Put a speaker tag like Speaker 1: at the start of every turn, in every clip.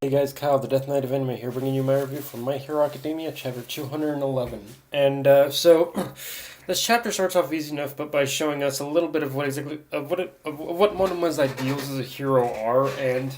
Speaker 1: Hey guys, Kyle, the Death Knight of Anime here, bringing you my review from My Hero Academia, chapter 211. And this chapter starts off easy enough, but by showing us a little bit of what Monoma's ideals as a hero are. And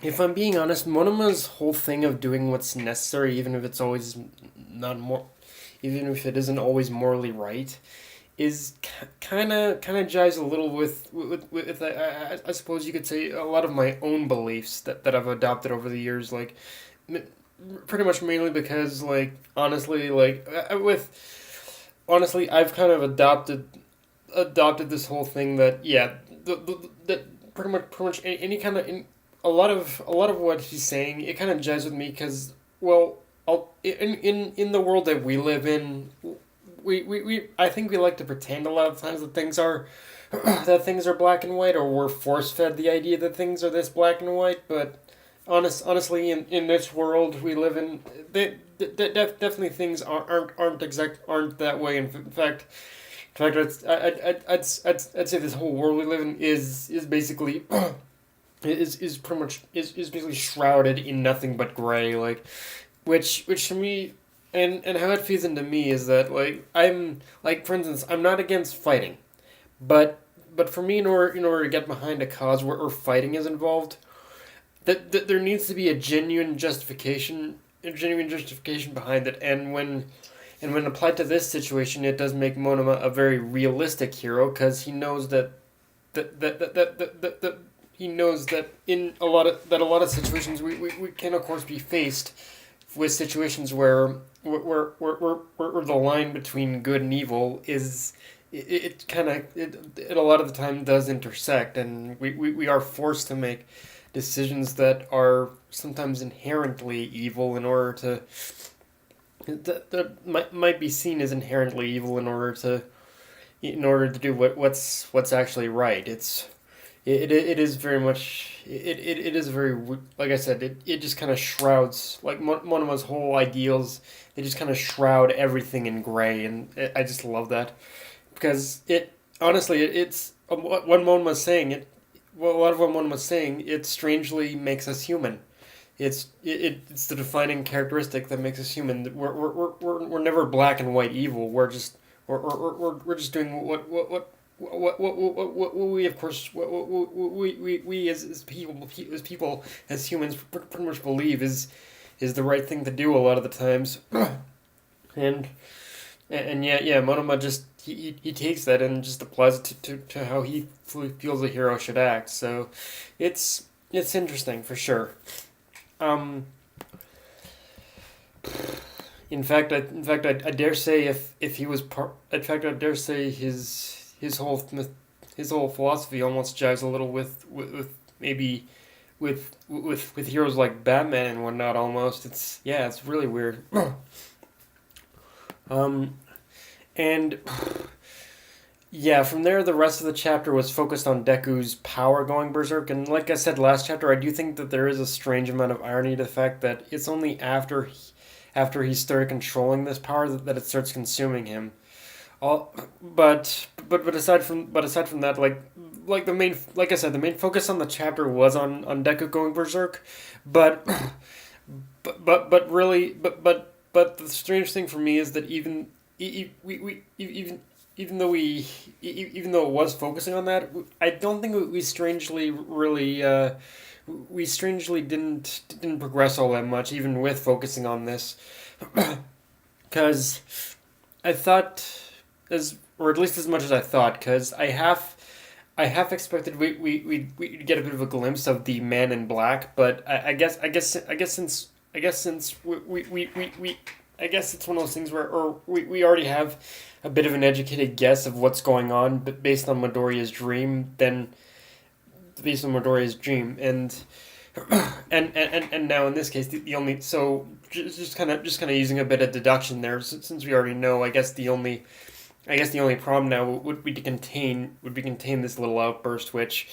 Speaker 1: if I'm being honest, Monoma's whole thing of doing what's necessary, even if it isn't always morally right, is kind of jives a little with I suppose you could say a lot of my own beliefs that I've adopted over the years, like pretty much mainly because honestly I've kind of adopted this whole thing that that pretty much any kind of a lot of what he's saying, it kind of jives with me because, well, in the world that we live in, we I think we like to pretend a lot of times that things are that things are black and white, or we're force fed the idea that things are this black and white. But honestly, in this world we live in, definitely things aren't that way. In fact, I'd say this whole world we live in is basically is pretty much is basically shrouded in nothing but gray. Like, which to me, and how it feeds into me is that, like, I'm like, for instance, I'm not against fighting, but for me, in order to get behind a cause where fighting is involved, that there needs to be a genuine justification behind it. And when applied to this situation, it does make Monoma a very realistic hero, because he knows that he knows that in a lot of situations we can of course be faced with situations where the line between good and evil is, it a lot of the time does intersect, and we are forced to make decisions that are sometimes inherently evil in order to that might be seen as inherently evil in order to do what's actually right. It is very much, it is very, like I said, it just kind of shrouds, like, Monoma's whole ideals. They just kind of shroud everything in gray, and I just love that, because it honestly, it's what Monoma's saying. A lot of what Monoma's saying, it strangely makes us human. It's the defining characteristic that makes us human. We're never black and white evil. We're just doing what we, of course, we as humans pretty much believe is the right thing to do a lot of the times. and and Monoma just, he takes that and just applies it to how he feels a hero should act. So it's interesting for sure. um I dare say, if he was part. In fact, I dare say his whole philosophy almost jives a little with maybe with heroes like Batman and whatnot. Almost, it's really weird. um, and yeah, from there, the rest of the chapter was focused on Deku's power going berserk, and like I said last chapter, I do think that there is a strange amount of irony to the fact that it's only after he started controlling this power that it starts consuming him. All, but aside from that, like the main like I said, the main focus on the chapter was on Deku going berserk, but but the strange thing for me is that even though it was focusing on that, I don't think we strangely didn't progress all that much, even with focusing on this, because I thought, or at least as much as I thought, because I half expected we'd get a bit of a glimpse of the Man in Black, but I guess since we I guess it's one of those things where, or we already have a bit of an educated guess of what's going on, but based on Midoriya's dream, and now in this case, the only, so just kind of using a bit of deduction there, since we already know. I guess the only problem now would be contain this little outburst, which,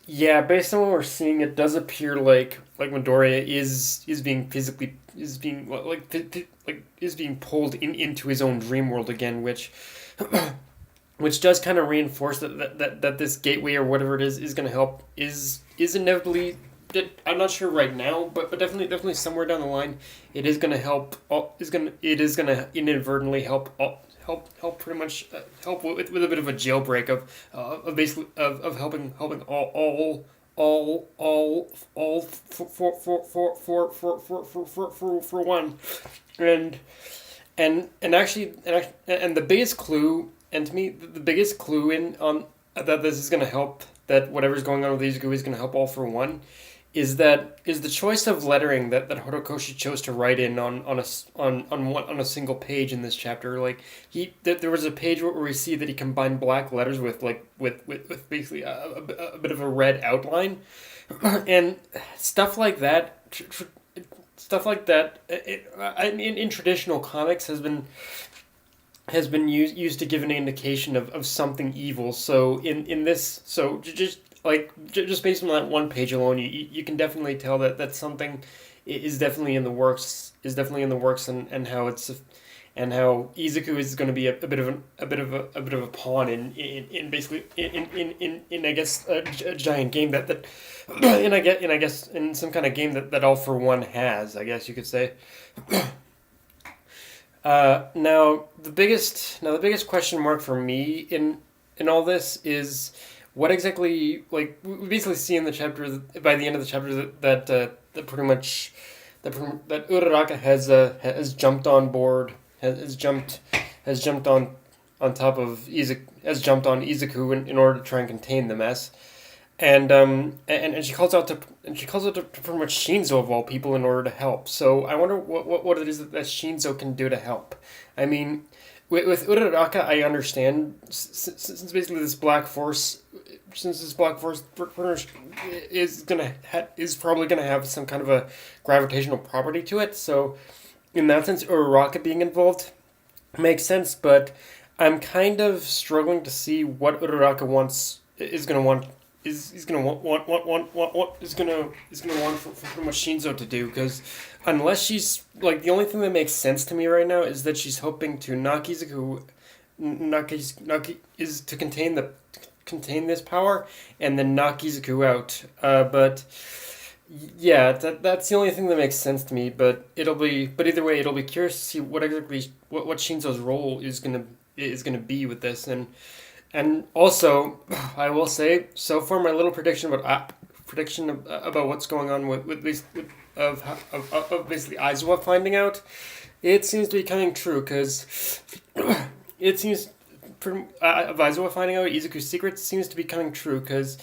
Speaker 1: yeah, based on what we're seeing, it does appear like Midoriya is being physically, is being pulled into his own dream world again, which does kind of reinforce that this gateway, or whatever it is going to help, is inevitably I'm not sure right now, but definitely somewhere down the line, it is gonna help. It is gonna inadvertently help pretty much help with a bit of a jailbreak of basically of helping all for one, and and the biggest clue, and to me the biggest clue in on that this is gonna help, that whatever's going on with Izuku is gonna help all for one, is the choice of lettering that Horikoshi chose to write in on a single page in this chapter. Like there was a page where we see that he combined black letters with with basically a bit of a red outline, and stuff like that. Stuff like that in traditional comics has been used to give an indication of something evil. So in this, so just based on that one page alone, you can definitely tell that something is definitely in the works, and how it's and how Izuku is going to be a bit of a pawn in basically in I guess a giant game that and I guess in some kind of game that All for One has, I guess you could say. Now the biggest question mark for me in all this is what exactly, like, we basically see in the chapter, by the end of the chapter, that pretty much that Uraraka has jumped on board, has jumped on top of Izuku, has jumped on Izuku in order to try and contain the mess. And she calls out to pretty much Shinzo of all people in order to help. So I wonder what it is that Shinzo can do to help. I mean, with Uraraka, I understand, since basically this black force, is probably gonna have some kind of a gravitational property to it. So in that sense, Uraraka being involved makes sense. But I'm kind of struggling to see what Uraraka is gonna want for pretty much Shinzo to do, because unless she's like, the only thing that makes sense to me right now is that she's hoping to is to contain this power and then knock Izuku out. But yeah, that's the only thing that makes sense to me. But either way, it'll be curious to see what exactly what Shinzo's role is gonna be with this. And also, I will say, so far my little prediction about what's going on with basically Aizawa finding out, it seems to be coming true, because it seems of Aizawa finding out Izuku's secret seems to be coming true, because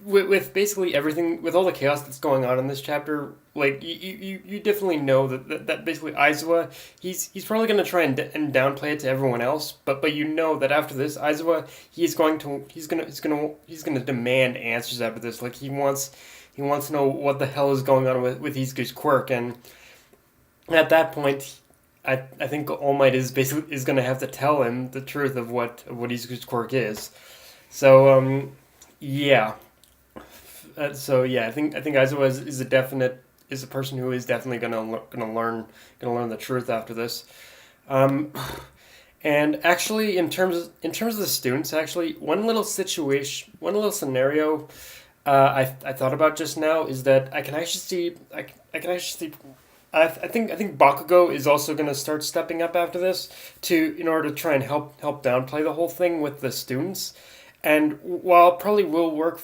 Speaker 1: with basically everything, with all the chaos that's going on in this chapter, like you definitely know that basically Aizawa, he's probably going to try and downplay it to everyone else, but you know that after this, Aizawa, he's going to demand answers after this. Like he wants to know what the hell is going on with Izuku's quirk, and at that point, I think All Might is going to have to tell him the truth of what Izuku's quirk is. So yeah. So yeah, I think Aizawa is a person who is definitely gonna learn the truth after this. And actually, in terms of the students, actually, one little scenario, I thought about just now is that I can actually see I think Bakugo is also gonna start stepping up after this in order to try and help downplay the whole thing with the students. And while it probably will work,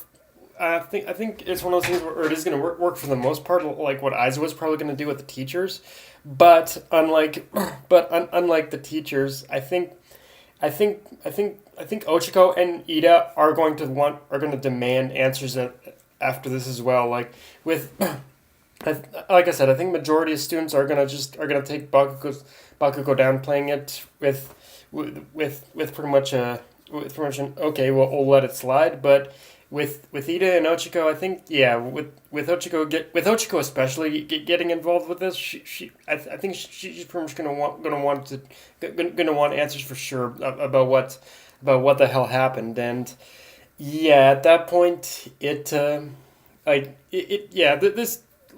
Speaker 1: I think it's one of those things where it is going to work for the most part, like what Aizawa was probably going to do with the teachers. But unlike the teachers, I think Ochiko and Ida are going to demand answers after this as well. Like like I said, I think majority of students are gonna take Bakugo down, playing it with pretty much an okay, we'll let it slide. But with Ida and Ochiko, I think, yeah, with Ochiko especially getting involved with this, I think she's pretty much gonna want answers for sure about what the hell happened. And yeah, at that point,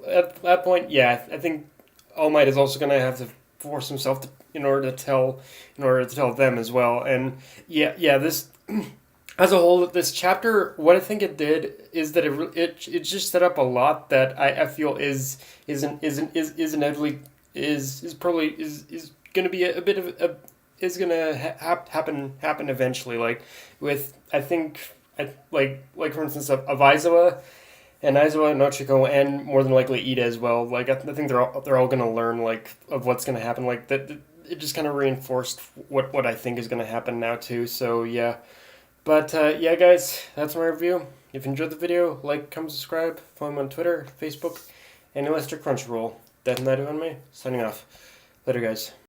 Speaker 1: at that point, yeah, I think All Might is also gonna have to force himself in order to tell them as well. And yeah, this as a whole, this chapter, what I think it did is that it just set up a lot that I feel is inevitably is probably is going to be a bit of a is going to happen eventually. Like with I think like for instance of Aizawa and Aizawa, Nochiko, and more than likely Ida as well. Like I think they're all going to learn like of what's going to happen. Like that it just kind of reinforced what I think is going to happen now too. So yeah. But yeah, guys, that's my review. If you enjoyed the video, like, comment, subscribe, follow me on Twitter, Facebook, and Mr. Crunchyroll. Death and Night on me. Signing off. Later, guys.